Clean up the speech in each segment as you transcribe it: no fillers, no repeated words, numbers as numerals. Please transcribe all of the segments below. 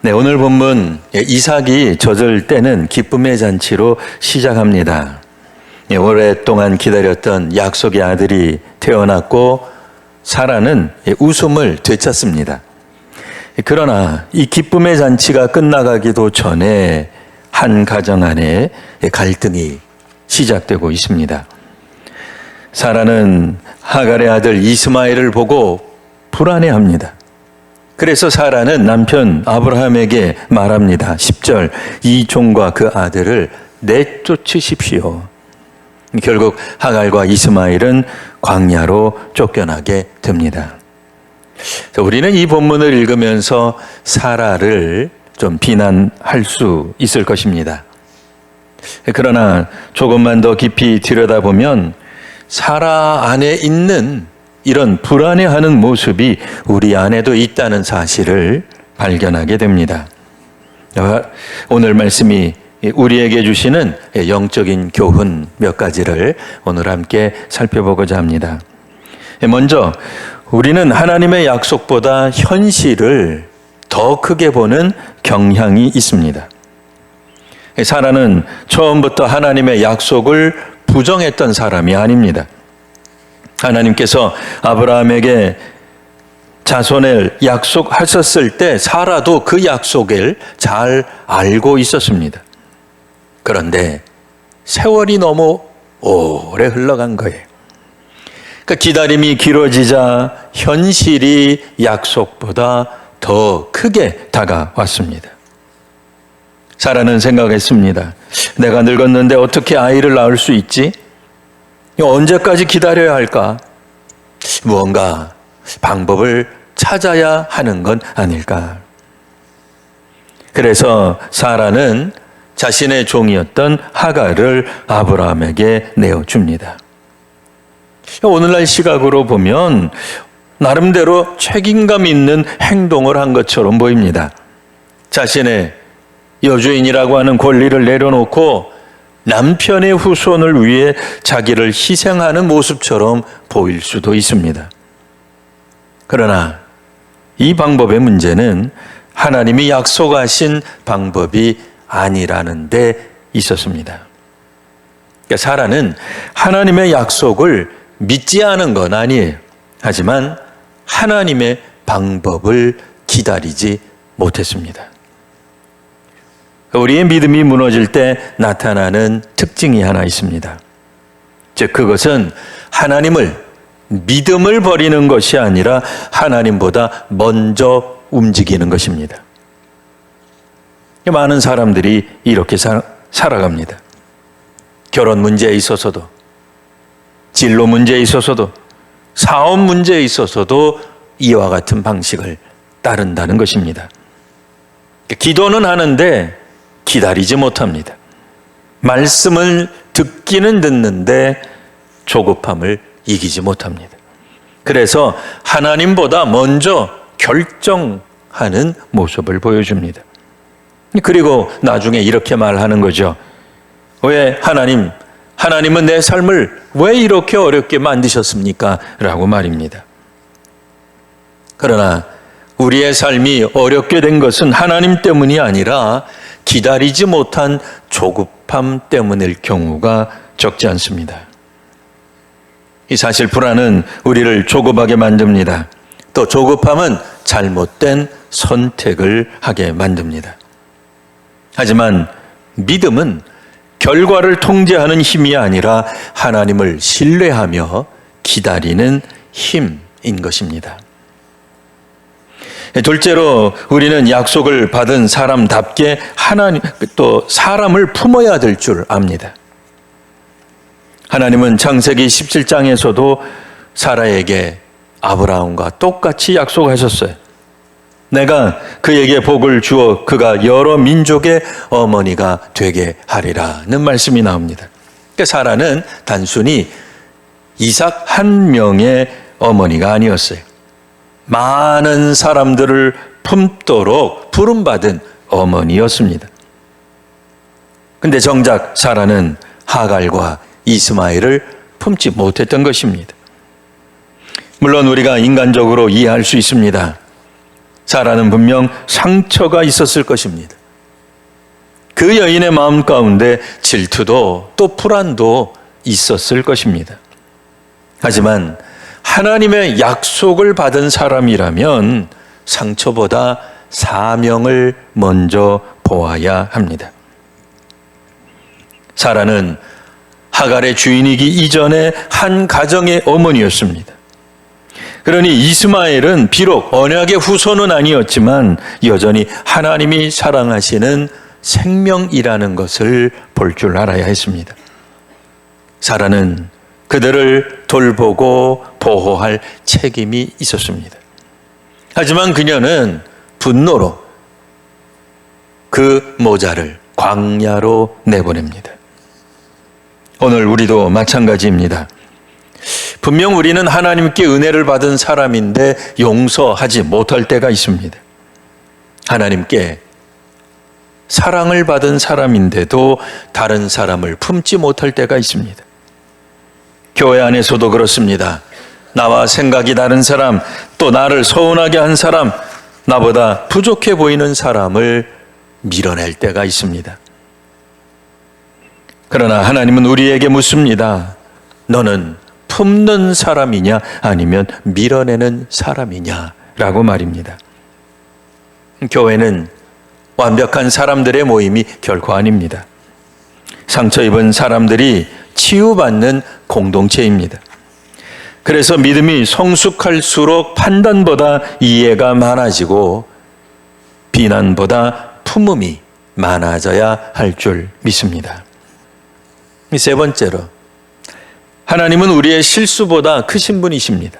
네, 오늘 본문 이삭이 젖을 때는 기쁨의 잔치로 시작합니다. 오랫동안 기다렸던 약속의 아들이 태어났고 사라는 웃음을 되찾습니다. 그러나 이 기쁨의 잔치가 끝나가기도 전에 한 가정 안에 갈등이 시작되고 있습니다. 사라는 하갈의 아들 이스마엘을 보고 불안해합니다. 그래서 사라는 남편 아브라함에게 말합니다. 10절, 이 종과 그 아들을 내쫓으십시오. 결국 하갈과 이스마엘은 광야로 쫓겨나게 됩니다. 우리는 이 본문을 읽으면서 사라를 좀 비난할 수 있을 것입니다. 그러나 조금만 더 깊이 들여다보면 사라 안에 있는 이런 불안해하는 모습이 우리 안에도 있다는 사실을 발견하게 됩니다. 오늘 말씀이 우리에게 주시는 영적인 교훈 몇 가지를 오늘 함께 살펴보고자 합니다. 먼저 우리는 하나님의 약속보다 현실을 더 크게 보는 경향이 있습니다. 사라는 처음부터 하나님의 약속을 부정했던 사람이 아닙니다. 하나님께서 아브라함에게 자손을 약속하셨을 때 사라도 그 약속을 잘 알고 있었습니다. 그런데 세월이 너무 오래 흘러간 거예요. 그러니까 기다림이 길어지자 현실이 약속보다 더 크게 다가왔습니다. 사라는 생각했습니다. 내가 늙었는데 어떻게 아이를 낳을 수 있지? 언제까지 기다려야 할까? 무언가 방법을 찾아야 하는 건 아닐까? 그래서 사라는 자신의 종이었던 하갈을 아브라함에게 내어줍니다. 오늘날 시각으로 보면 나름대로 책임감 있는 행동을 한 것처럼 보입니다. 자신의 여주인이라고 하는 권리를 내려놓고 남편의 후손을 위해 자기를 희생하는 모습처럼 보일 수도 있습니다. 그러나 이 방법의 문제는 하나님이 약속하신 방법이 아니라는 데 있었습니다. 그러니까 사라는 하나님의 약속을 믿지 않은 건 아니에요. 하지만 하나님의 방법을 기다리지 못했습니다. 우리의 믿음이 무너질 때 나타나는 특징이 하나 있습니다. 즉 그것은 믿음을 버리는 것이 아니라 하나님보다 먼저 움직이는 것입니다. 많은 사람들이 이렇게 살아갑니다. 결혼 문제에 있어서도, 진로 문제에 있어서도, 사업 문제에 있어서도 이와 같은 방식을 따른다는 것입니다. 기도는 하는데 기다리지 못합니다. 말씀을 듣기는 듣는데 조급함을 이기지 못합니다. 그래서 하나님보다 먼저 결정하는 모습을 보여줍니다. 그리고 나중에 이렇게 말하는 거죠. 왜 하나님은 내 삶을 왜 이렇게 어렵게 만드셨습니까? 라고 말입니다. 그러나 우리의 삶이 어렵게 된 것은 하나님 때문이 아니라 기다리지 못한 조급함 때문일 경우가 적지 않습니다. 이 사실 불안은 우리를 조급하게 만듭니다. 또 조급함은 잘못된 선택을 하게 만듭니다. 하지만 믿음은 결과를 통제하는 힘이 아니라 하나님을 신뢰하며 기다리는 힘인 것입니다. 둘째로 우리는 약속을 받은 사람답게 또 사람을 품어야 될 줄 압니다. 하나님은 창세기 17장에서도 사라에게 아브라함과 똑같이 약속하셨어요. 내가 그에게 복을 주어 그가 여러 민족의 어머니가 되게 하리라는 말씀이 나옵니다. 그러니까 사라는 단순히 이삭 한 명의 어머니가 아니었어요. 많은 사람들을 품도록 부름받은 어머니였습니다. 근데 정작 사라는 하갈과 이스마엘을 품지 못했던 것입니다. 물론 우리가 인간적으로 이해할 수 있습니다. 사라는 분명 상처가 있었을 것입니다. 그 여인의 마음 가운데 질투도 또 불안도 있었을 것입니다. 하지만 하나님의 약속을 받은 사람이라면 상처보다 사명을 먼저 보아야 합니다. 사라는 하갈의 주인이기 이전에 한 가정의 어머니였습니다. 그러니 이스마엘은 비록 언약의 후손은 아니었지만 여전히 하나님이 사랑하시는 생명이라는 것을 볼 줄 알아야 했습니다. 사라는 그들을 돌보고 보호할 책임이 있었습니다. 하지만 그녀는 분노로 그 모자를 광야로 내보냅니다. 오늘 우리도 마찬가지입니다. 분명 우리는 하나님께 은혜를 받은 사람인데 용서하지 못할 때가 있습니다. 하나님께 사랑을 받은 사람인데도 다른 사람을 품지 못할 때가 있습니다. 교회 안에서도 그렇습니다. 나와 생각이 다른 사람, 또 나를 서운하게 한 사람, 나보다 부족해 보이는 사람을 밀어낼 때가 있습니다. 그러나 하나님은 우리에게 묻습니다. 너는 품는 사람이냐 아니면 밀어내는 사람이냐 라고 말입니다. 교회는 완벽한 사람들의 모임이 결코 아닙니다. 상처 입은 사람들이 치유받는 공동체입니다. 그래서 믿음이 성숙할수록 판단보다 이해가 많아지고 비난보다 품음이 많아져야 할 줄 믿습니다. 세 번째로, 하나님은 우리의 실수보다 크신 분이십니다.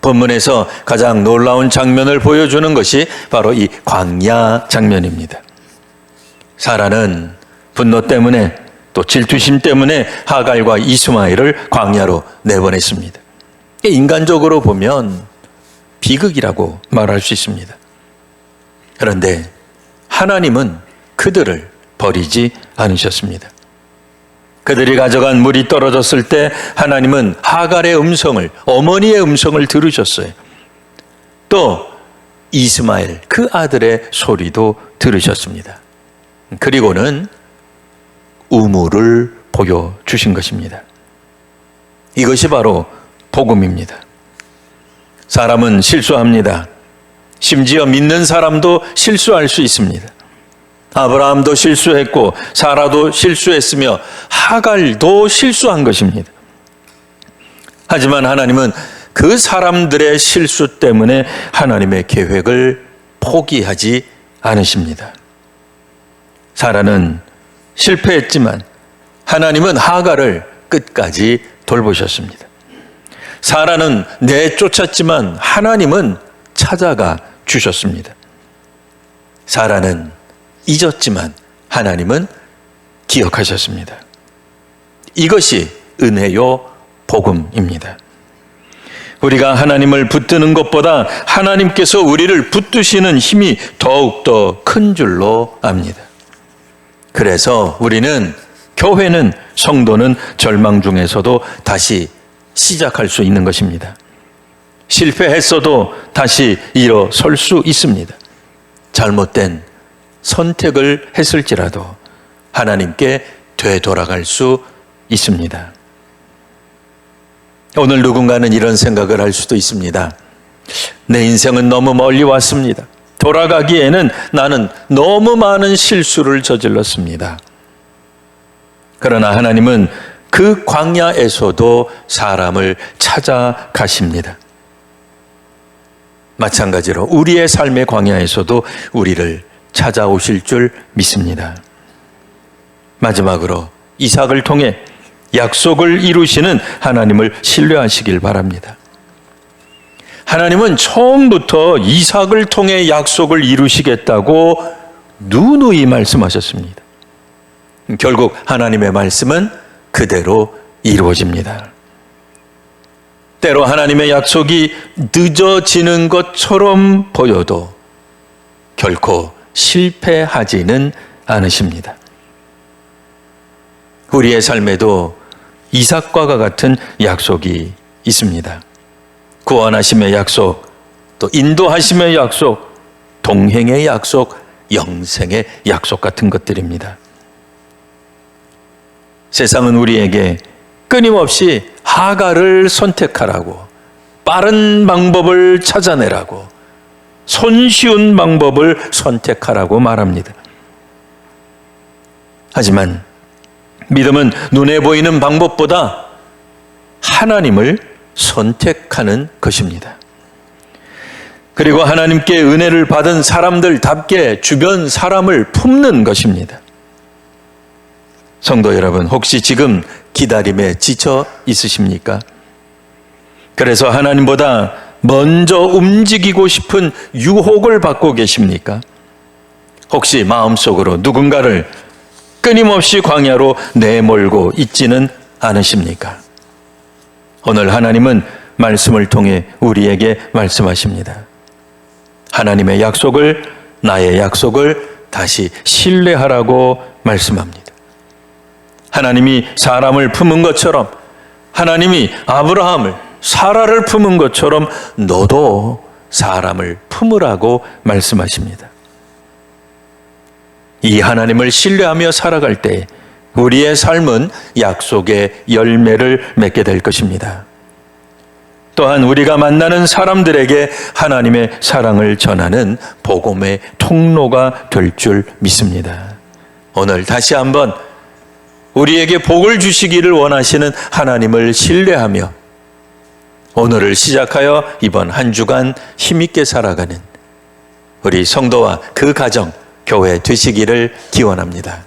본문에서 가장 놀라운 장면을 보여주는 것이 바로 이 광야 장면입니다. 사라는 분노 때문에 또 질투심 때문에 하갈과 이스마엘을 광야로 내보냈습니다. 인간적으로 보면 비극이라고 말할 수 있습니다. 그런데 하나님은 그들을 버리지 않으셨습니다. 그들이 가져간 물이 떨어졌을 때 하나님은 하갈의 음성을, 어머니의 음성을 들으셨어요. 또 이스마엘, 그 아들의 소리도 들으셨습니다. 그리고는 우물을 보여주신 것입니다. 이것이 바로 복음입니다. 사람은 실수합니다. 심지어 믿는 사람도 실수할 수 있습니다. 아브라함도 실수했고 사라도 실수했으며 하갈도 실수한 것입니다. 하지만 하나님은 그 사람들의 실수 때문에 하나님의 계획을 포기하지 않으십니다. 사라는 실패했지만 하나님은 하갈을 끝까지 돌보셨습니다. 사라는 내쫓았지만 하나님은 찾아가 주셨습니다. 사라는 잊었지만 하나님은 기억하셨습니다. 이것이 은혜요 복음입니다. 우리가 하나님을 붙드는 것보다 하나님께서 우리를 붙드시는 힘이 더욱더 큰 줄로 압니다. 그래서 우리는, 교회는, 성도는 절망 중에서도 다시 시작할 수 있는 것입니다. 실패했어도 다시 일어설 수 있습니다. 잘못된 선택을 했을지라도 하나님께 되돌아갈 수 있습니다. 오늘 누군가는 이런 생각을 할 수도 있습니다. 내 인생은 너무 멀리 왔습니다. 돌아가기에는 나는 너무 많은 실수를 저질렀습니다. 그러나 하나님은 그 광야에서도 사람을 찾아가십니다. 마찬가지로 우리의 삶의 광야에서도 우리를 찾아오실 줄 믿습니다. 마지막으로 이삭을 통해 약속을 이루시는 하나님을 신뢰하시길 바랍니다. 하나님은 처음부터 이삭을 통해 약속을 이루시겠다고 누누이 말씀하셨습니다. 결국 하나님의 말씀은 그대로 이루어집니다. 때로 하나님의 약속이 늦어지는 것처럼 보여도 결코 실패하지는 않으십니다. 우리의 삶에도 이삭과 같은 약속이 있습니다. 구원하심의 약속, 또 인도하심의 약속, 동행의 약속, 영생의 약속 같은 것들입니다. 세상은 우리에게 끊임없이 하가를 선택하라고, 빠른 방법을 찾아내라고, 손쉬운 방법을 선택하라고 말합니다. 하지만 믿음은 눈에 보이는 방법보다 하나님을 선택하는 것입니다. 그리고 하나님께 은혜를 받은 사람들답게 주변 사람을 품는 것입니다. 성도 여러분, 혹시 지금 기다림에 지쳐 있으십니까? 그래서 하나님보다 먼저 움직이고 싶은 유혹을 받고 계십니까? 혹시 마음속으로 누군가를 끊임없이 광야로 내몰고 있지는 않으십니까? 오늘 하나님은 말씀을 통해 우리에게 말씀하십니다. 하나님의 약속을, 나의 약속을 다시 신뢰하라고 말씀합니다. 하나님이 사람을 품은 것처럼, 하나님이 아브라함을, 사라를 품은 것처럼 너도 사람을 품으라고 말씀하십니다. 이 하나님을 신뢰하며 살아갈 때 우리의 삶은 약속의 열매를 맺게 될 것입니다. 또한 우리가 만나는 사람들에게 하나님의 사랑을 전하는 복음의 통로가 될 줄 믿습니다. 오늘 다시 한번 우리에게 복을 주시기를 원하시는 하나님을 신뢰하며 오늘을 시작하여 이번 한 주간 힘있게 살아가는 우리 성도와 그 가정, 교회 되시기를 기원합니다.